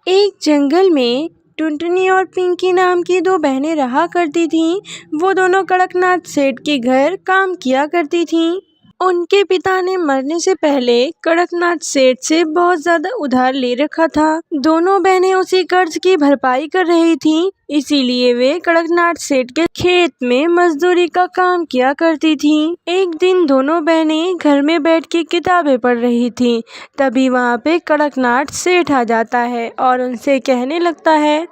एक जंगल में टुनटुनी और पिंकी नाम की दो बहनें रहा करती थीं। वो दोनों कड़कनाथ सेठ के घर काम किया करती थीं। उनके पिता ने मरने से पहले कड़कनाथ सेठ से बहुत ज़्यादा उधार ले रखा था। दोनों बहनें उसी कर्ज की भरपाई कर रही थीं, इसीलिए वे कड़कनाथ सेठ के खेत में मजदूरी का काम किया करती थीं। एक दिन दोनों बहनें घर में बैठ के किताबें पढ़ रही थीं। तभी वहाँ पे कड़कनाथ सेठ आ जाता है और उनसे कहने लगता है,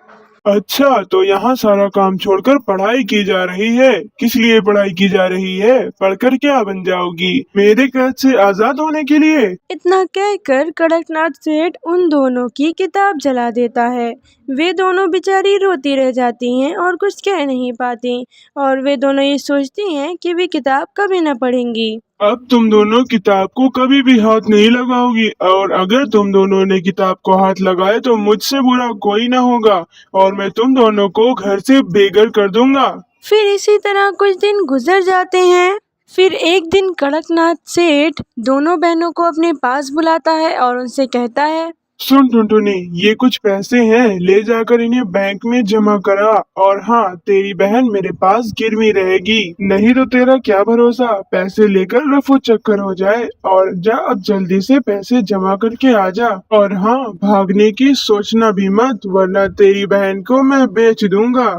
अच्छा, तो यहाँ सारा काम छोड़कर पढ़ाई की जा रही है। किस लिए पढ़ाई की जा रही है? पढ़कर क्या बन जाओगी? मेरे कैद से आजाद होने के लिए? इतना कहकर कड़कनाथ सेठ उन दोनों की किताब जला देता है। वे दोनों बेचारी रोती रह जाती हैं और कुछ कह नहीं पाती, और वे दोनों ये सोचती हैं कि वे किताब कभी न पढ़ेंगी। अब तुम दोनों किताब को कभी भी हाथ नहीं लगाओगी, और अगर तुम दोनों ने किताब को हाथ लगाए तो मुझसे बुरा कोई ना होगा, और मैं तुम दोनों को घर से बेघर कर दूंगा। फिर इसी तरह कुछ दिन गुजर जाते हैं। फिर एक दिन कड़कनाथ सेठ दोनों बहनों को अपने पास बुलाता है और उनसे कहता है, सुन टुनटुनी, ये कुछ पैसे हैं, ले जाकर इन्हें बैंक में जमा करा। और हाँ, तेरी बहन मेरे पास गिरवी रहेगी, नहीं तो तेरा क्या भरोसा, पैसे लेकर रफू चक्कर हो जाए। और जा अब जल्दी से पैसे जमा करके आ जा। और हाँ, भागने की सोचना भी मत, वरना तेरी बहन को मैं बेच दूंगा।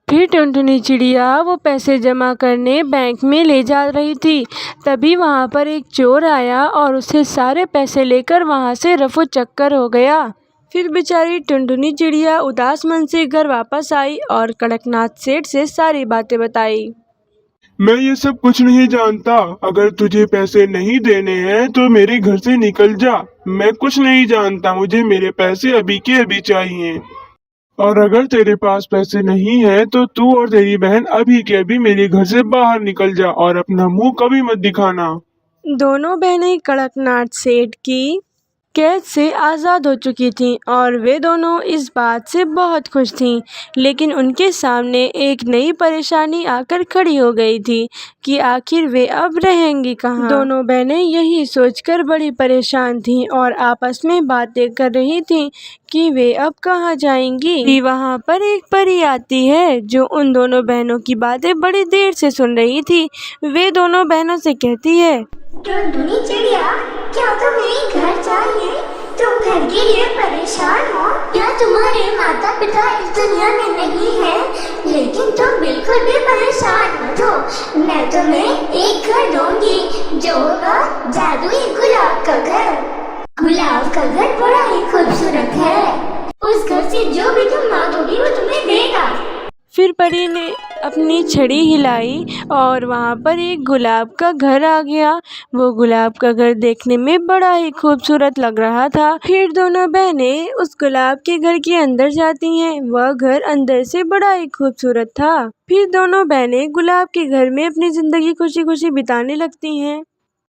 फिर टुनटुनी चिड़िया वो पैसे जमा करने बैंक में ले जा रही थी। तभी वहाँ पर एक चोर आया और उससे सारे पैसे लेकर वहाँ से रफू चक्कर हो गया। फिर बेचारी टुनटुनी चिड़िया उदास मन से घर वापस आई और कड़कनाथ सेठ से सारी बातें बताई। मैं ये सब कुछ नहीं जानता। अगर तुझे पैसे नहीं देने हैं तो मेरे घर से निकल जा। मैं कुछ नहीं जानता, मुझे मेरे पैसे अभी के अभी चाहिए। और अगर तेरे पास पैसे नहीं है तो तू और तेरी बहन अभी के अभी मेरे घर से बाहर निकल जा, और अपना मुंह कभी मत दिखाना। दोनों बहनें कड़कनाथ सेठ की कैद से आज़ाद हो चुकी थीं और वे दोनों इस बात से बहुत खुश थीं। लेकिन उनके सामने एक नई परेशानी आकर खड़ी हो गई थी कि आखिर वे अब रहेंगी कहाँ। दोनों बहनें यही सोचकर बड़ी परेशान थीं और आपस में बातें कर रही थीं कि वे अब कहाँ जाएंगी। वहाँ पर एक परी आती है जो उन दोनों बहनों की बातें बड़ी देर से सुन रही थी। वे दोनों बहनों से कहती है, टुनटुनी चिड़िया, क्या तुम्हें घर चाहिए? तुम घर के लिए परेशान हो या तुम्हारे माता पिता इस दुनिया में नहीं है? लेकिन तुम बिल्कुल भी परेशान मत हो, मैं तुम्हें एक घर दूंगी जो होगा जादुई गुलाब का घर। गुलाब का घर बड़ा ही खूबसूरत है, उस घर से जो भी तुम मांगोगी वो तुम्हें देगा। फिर परी ने अपनी छड़ी हिलाई और वहाँ पर एक गुलाब का घर आ गया। वो गुलाब का घर देखने में बड़ा ही खूबसूरत लग रहा था। फिर दोनों बहनें उस गुलाब के घर के अंदर जाती हैं। वह घर अंदर से बड़ा ही खूबसूरत था। फिर दोनों बहनें गुलाब के घर में अपनी जिंदगी खुशी खुशी बिताने लगती हैं।